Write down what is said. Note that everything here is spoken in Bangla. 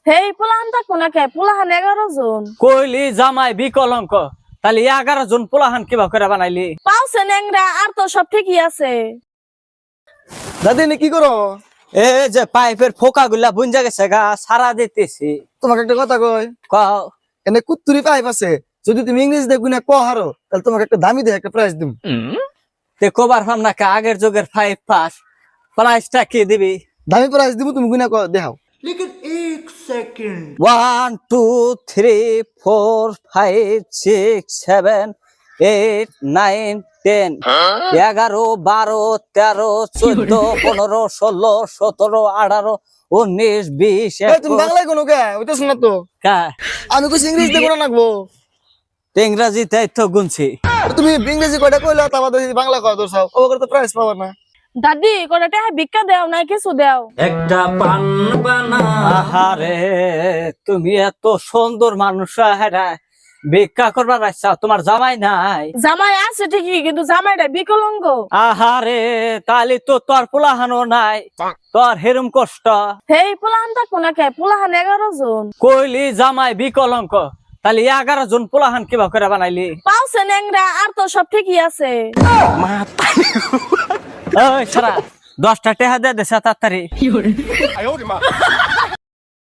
হেই পোলাহান থাকবো না কে পোলাহান 11 জন। কইলি জামাই বিকলঙ্ক, তাহলে 11 জন পোলাহান কিবা করে বানাইলি? পাওছে ন্যাংরা আর তো সব ঠিকই আছে। দাদি নি কি করো? এ যে পাইপের ফোকা গুলা বুঞ্জা গেছে গা, সারা দিতেছি। তোমাকে একটা কথা কই, কও। এনে কুত্তুরি পাইপ আছে, যদি তুমি ইংরেজি দেখবি না হারো তাহলে তোমাকে একটা দামি দিয়ে একটা প্রাইজ দিম। তে কবার ফাম না কে আগের যুগের 5 পাস, প্রাইসটা কি দিবি? দামি প্রাইজ দিব, তুমি গুনা দেখাও। 1 2 3 4 5 6 7 8 9 10 11 12 13 14 15 16 17 18 19 20 এই তুমি বাংলায় কোনো কে ওইটা শোনা তো। আমি কইছি ইংরেজি দেখো না নাকবো। ইংরাজিতে তো গুনছি। তুমি ইংরেজি কয়টা কইলা, তারপর যদি বাংলা কয় দর্শাও ও করে তো প্রাইজ পাবা না। দাদি কটা টাকা ভিক্ষা দেও না কিছু দেও। একটা পান বানা। আহারে তুমি এত সুন্দর মানুষ, হ্যাঁ ভিক্ষা করবার ইচ্ছা, তোমার জামাই নাই? জামাই আছে ঠিকই কিন্তু জামাইটা বিকলঙ্গ। আহারে তাহলে তো তোর পোলাহানো নাই, তোর হেরম কষ্ট। হেই পোলাহান থাকবো না কে পোলাহান 11 জন। কইলি জামাই বিকলঙ্ক, তাহলে 11 জন পোলাহান কিবা করে বানাইলি? পাওছে ন্যাংরা আর তো সব ঠিকই আছে। ওই সারা 10টা টাকা দে দেশা তাড়াতাড়ি।